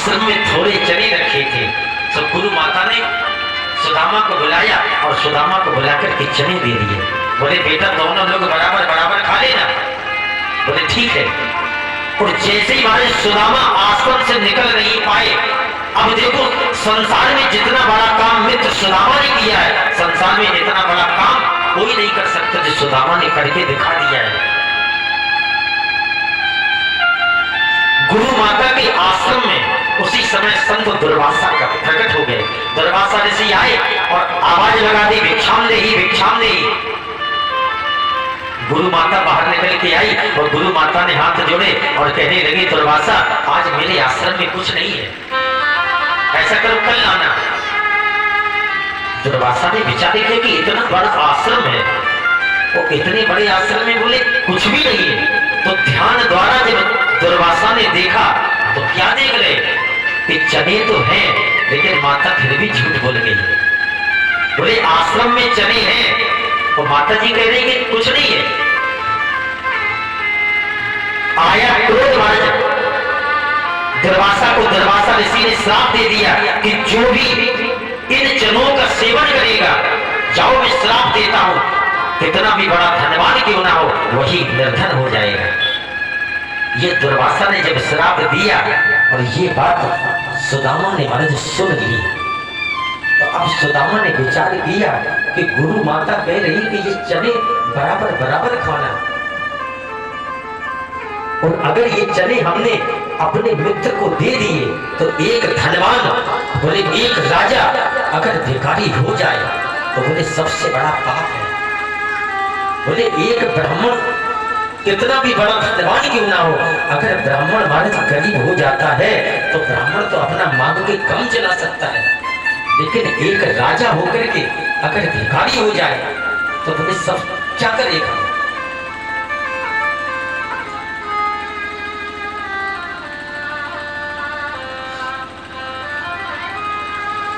आश्रम में थोड़े चने रखे थे, तो गुरु माता ने सुदामा को बुलाया और सुदामा को बुलाकर के चने दे दिए। बोले बेटा दोनों लोग बराबर बराबर खा लेना। बोले ठीक है। और जैसे ही महाराज सुदामा आश्रम से निकल नहीं पाए, अब देखो संसार में जितना बड़ा काम मित्र सुदामा ने किया है, संसार में इतना बड़ा काम कोई नहीं कर सकता जो सुदामा ने करके दिखा दिया है। गुरु माता के आश्रम में उसी समय संत दुर्वासा का प्रकट हो गए। दुर्वासा ऋषि आए और आवाज लगा दी, भिक्षाम देहि भिक्षाम देहि। गुरु माता बाहर निकल के आई और गुरु माता ने हाथ जोड़े और कहने लगी दुर्वासा आज मेरे आश्रम में कुछ नहीं है, ऐसा करो कल आना। दुर्वासा ने विचार किया कि इतना बड़ा आश्रम है और इतने बड़े आश्रम में बोले कुछ भी नहीं है। तो ध्यान द्वारा जब दुर्वासा ने देखा तो क्या देख रहे कि चने तो हैं, लेकिन माता फिर भी झूठ बोल गई। बोले आश्रम में चने हैं और माता जी कह रही कि कुछ नहीं है। आया क्रोध महाराज दुर्वासा को, दुर्वासा ऋषि ने श्राप दे दिया कि जो भी इन चनों का सेवन करेगा, जाओ मैं श्राप देता हूं, कितना भी बड़ा धनवान क्यों ना हो वही निर्धन हो जाएगा। ये दुर्वासा ने जब श्राप दिया और ये बात सुदामा ने महाराज सुन ली, तो अब सुदामा ने विचार किया कि गुरु माता कह रही कि ये चने बराबर बराबर खाना, और अगर ये चने हमने अपने मित्र को दे दिए तो एक धनवान, बोले एक राजा अगर भिखारी हो जाए तो बोले सबसे बड़ा पाप है। बोले एक ब्राह्मण कितना भी बड़ा धनवान क्यों ना हो, अगर ब्राह्मण महाराज गरीब हो जाता है तो ब्राह्मण तो अपना मांग के कम चला सकता है, लेकिन एक राजा होकर के अगर भिखारी हो जाए तो बोले सब क्या करेगा।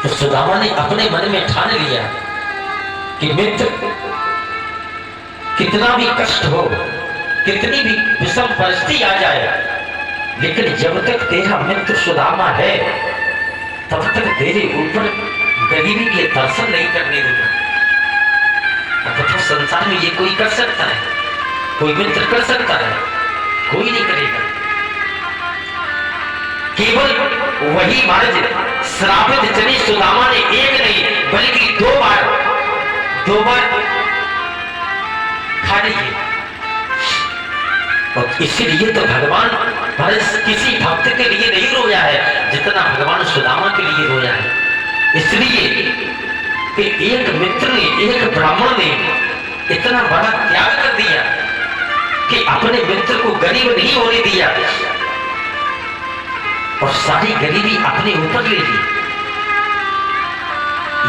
तो सुदामा ने अपने मन में ठान लिया कि मित्र कितना भी कष्ट हो, कितनी भी विषम परिस्थिति आ जाए, लेकिन जब तक तेरा मित्र सुदामा है तब तक तेरे ऊपर गरीबी के दर्शन नहीं करने दूंगा। तो संसार में ये कोई कर सकता है, कोई मित्र कर सकता है, कोई नहीं करेगा। केवल वही महाराज श्रापित चने सुदामा ने एक नहीं बल्कि दो बार खा लिए। और इसीलिए तो भगवान महाराज किसी भक्त के लिए नहीं रोया है जितना भगवान सुदामा के लिए रोया है। इसलिए कि एक मित्र ने, एक ब्राह्मण ने इतना बड़ा त्याग कर दिया कि अपने मित्र को गरीब नहीं होने दिया और सारी गरीबी अपने ऊपर ले ली।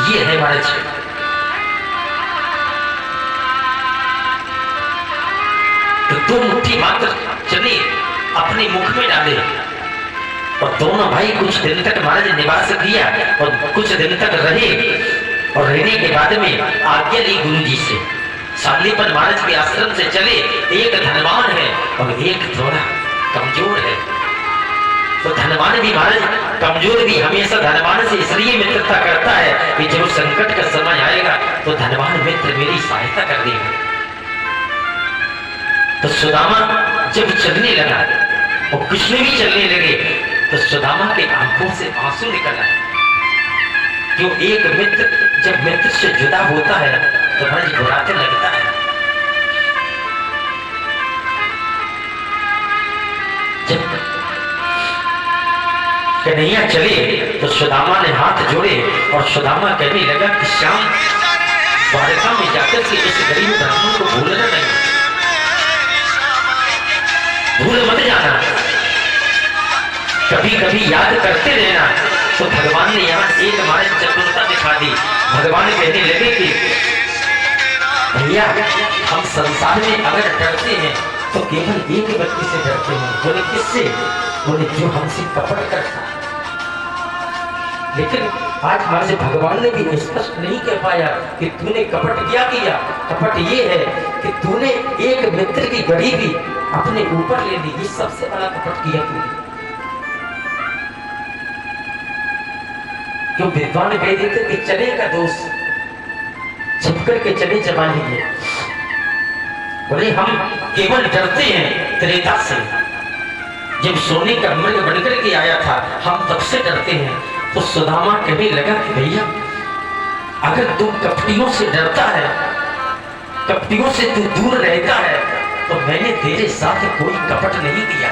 ये है महाराज तो दो मुट्ठी मात्र चने अपने मुख में डाले और दोनों भाई कुछ दिन तक महाराज निवास किया और कुछ दिन तक रहे, और रहने के बाद में आज्ञा ली गुरु जी से। शालीपन महाराज के आश्रम से चले, एक धनवान है और एक थोड़ा कमजोर है। तो धनवान भी महाराज कमजोर भी हमेशा धनवान से इसलिए मित्रता करता है कि जब संकट का समय आएगा तो धनवान मित्र मेरी सहायता कर देगा। तो सुदामा जब चलने लगा और कृष्ण भी चलने लगे तो सुदामा के आंखों से आंसू निकल आए। जो एक मित्र जब मित्र से जुदा होता है तो महाराज बुराते लगता है। जब कन्हैया चले तो सुदामा ने हाथ जोड़े और सुदामा कहने लगा कि श्याम द्वारका में जाकर के इस गरीब ब्राह्मण को भूलना नहीं, भूल मत जाना, कभी कभी याद करते रहना। तो भगवान ने यहाँ एक हमारे चतुरता दिखा दी। भगवान कहने लगे कि भैया हम संसार में अगर डरते हैं तो केवल एक व्यक्ति से डरते हैं। बोले किससे? बोले जो हमसे कपट करता है। लेकिन आज हमारे भगवान ने भी स्पष्ट नहीं कह पाया कि तूने कपट क्या किया। कपट ये है कि तूने एक मित्र की गरीबी अपने ऊपर ले ली, ये सबसे बड़ा कपट किया तूने। क्यों विद्वान कह देते कि चने का दोष छिपकर के चने चबा लीजिए। बोले हम केवल डरते हैं त्रेता से, जब सोने का मृग बनकर के आया था हम तब से डरते हैं। तो सुदामा कहने लगा कि भैया अगर तू कपटियों से डरता है, कपटियों से तू दूर रहता है, तो मैंने तेरे साथ कोई कपट नहीं किया,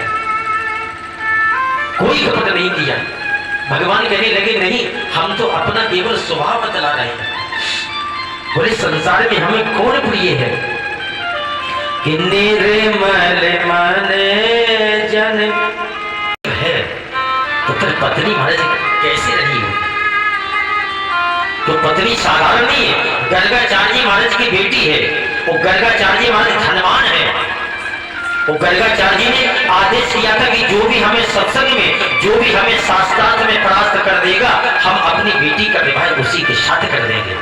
कोई कपट नहीं किया। भगवान कहने लगे नहीं, हम तो अपना केवल स्वभाव बतला रहे हैं। बोले संसार में हमें कौन प्रिय है कि निर्मल मन जन है। तो फिर पत्नी महाराज कैसे रही हो? तो पत्नी साधारण नहीं है, गर्गाचार्य महाराज की बेटी है। वो गर्गाचार्य महाराज धनवान है। वो गर्गाचार्य ने आदेश किया था कि जो भी हमें सत्संग में, जो भी हमें शास्त्रार्थ में परास्त कर देगा, हम अपनी बेटी का विवाह उसी के साथ कर देंगे।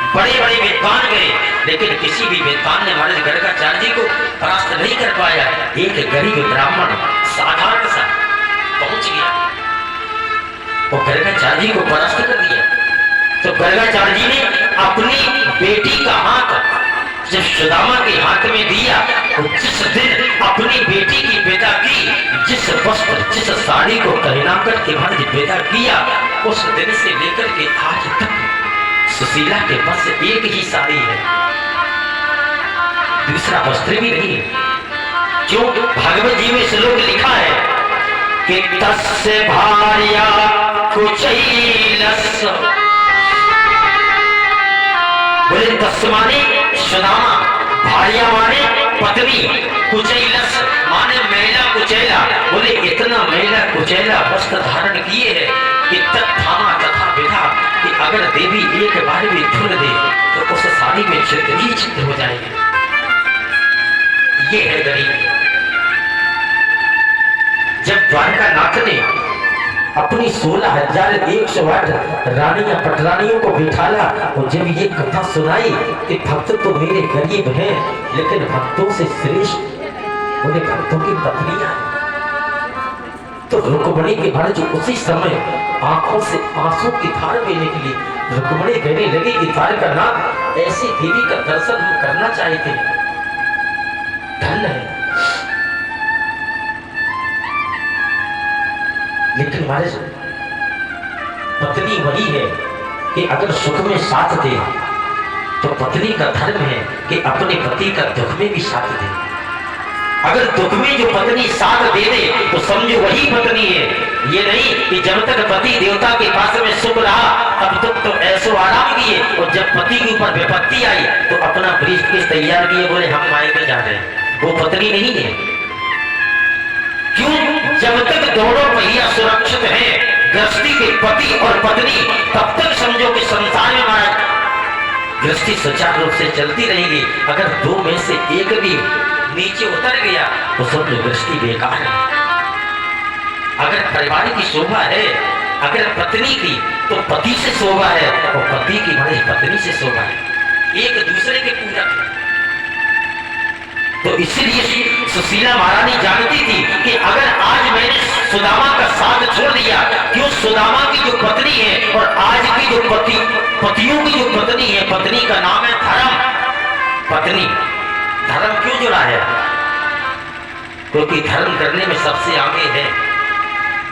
बड़े बड़े विद्वान गए, लेकिन किसी भी विद्वान ने महाराज गर्गाचार्य जी को परास्त नहीं कर पाया। एक गरीब ब्राह्मण साधारण सा पहुंच गया, वो गर्गाचार्य जी को परास्त कर दिया। तो गर्गाचार्य जी ने अपनी बेटी का हाथ जब सुदामा के हाथ में दिया, तो जिस दिन अपनी बेटी की विदा की, जिस वस्त्र जिस साड़ी को पहना कर के महाराज विदा किया, उस दिन से लेकर के आज तक सुशीला के पास एक ही साड़ी है, दूसरा वस्त्र भी नहीं है। क्यों? भागवत जी में श्लोक लिखा है कि तस्य भार्या कुचैलस। बोले तस् माने सुदामा, भार्या माने पत्नी, कुचैलस माने मैला कुचैला। बोले इतना मैला कुचैला वस्त्र धारण किए है कि तत्थामा तथा विधा, कि अगर देवी एक बार भी धुल दे तो उस साड़ी में चित्र ही चित्र हो जाएगी। ये है गरीबी। जब द्वारका नाथ ने अपनी 16,108 रानियां पटरानियों को बिठाला और जब ये कथा सुनाई कि भक्त तो मेरे गरीब हैं, लेकिन भक्तों से श्रेष्ठ उन्हें भक्तों की पत्नियां हैं, तो रुक्मणी के महाराज उसी समय आंखों से आंसू की धार में निकली। रुक्मणी कहने लगी कि द्वारका नाथ, ऐसी देवी का दर्शन हम करना चाहते हैं, धन्य है। लेकिन महाराज पत्नी वही है कि अगर सुख में साथ दे, तो पत्नी का धर्म है कि अपने पति का दुख में भी साथ दे। अगर दुख में जो पत्नी साथ दे दे तो समझो वही पत्नी है। ये नहीं कि जब तक पति देवता के पास में सुख रहा तब तक तो ऐसो आराम किए, और जब पति के ऊपर विपत्ति आई तो अपना ब्रीफकेस तैयार किए, बोले हम मायके जा रहे हैं। वो पत्नी नहीं है। क्यों? जब तक दोनों पहिया सुरक्षित हैं, गृहस्थी के पति और पत्नी, तब तक समझो कि संसार में हमारा गृहस्थी सुचारू रूप से चलती रहेगी। अगर दो में से एक भी नीचे उतर गया तो समझो गृहस्थी बेकार है। अगर परिवार की शोभा है, अगर पत्नी की, तो पति से शोभा है, और पति की हमारी पत्नी से शोभा है, एक दूसरे के पूरक है। तो इसीलिए सुशीला महारानी जानती थी कि अगर आज मैंने सुदामा का साथ छोड़ दिया, क्यों? सुदामा की जो पत्नी है और आज की जो पतियों की जो पत्नी है, पत्नी का नाम है धर्म। पत्नी धर्म क्यों जुड़ा है? क्योंकि धर्म करने में सबसे आगे है।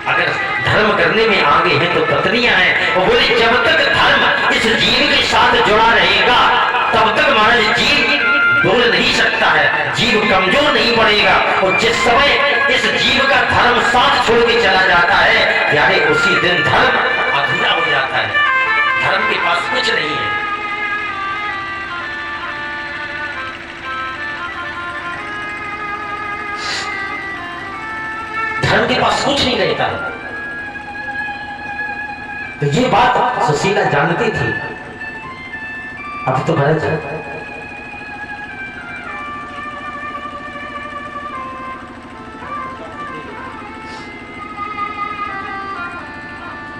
अगर धर्म करने में आगे है तो पत्नियां हैं। और बोले जब तक धर्म इस जीव के साथ जुड़ा रहेगा तब तक महाराज जीव बोल नहीं सकता है, जीव कमजोर नहीं पड़ेगा। और जिस समय इस जीव का धर्म साथ छोड़ के चला जाता है, यानी उसी दिन धर्म अधूरा हो जाता है। धर्म के पास कुछ नहीं है। धर्म के पास कुछ नहीं रहता है। तो ये बात सुशीला जानती थी। अब तो महाराज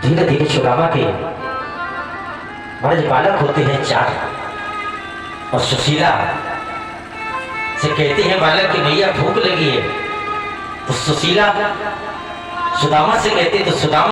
धीरे धीरे सुदामा के महाराज बालक होते हैं 4, और सुशीला से कहते हैं बालक की मैया भूख लगी है। तो सुशीला सुदामा से कहते तो सुदामा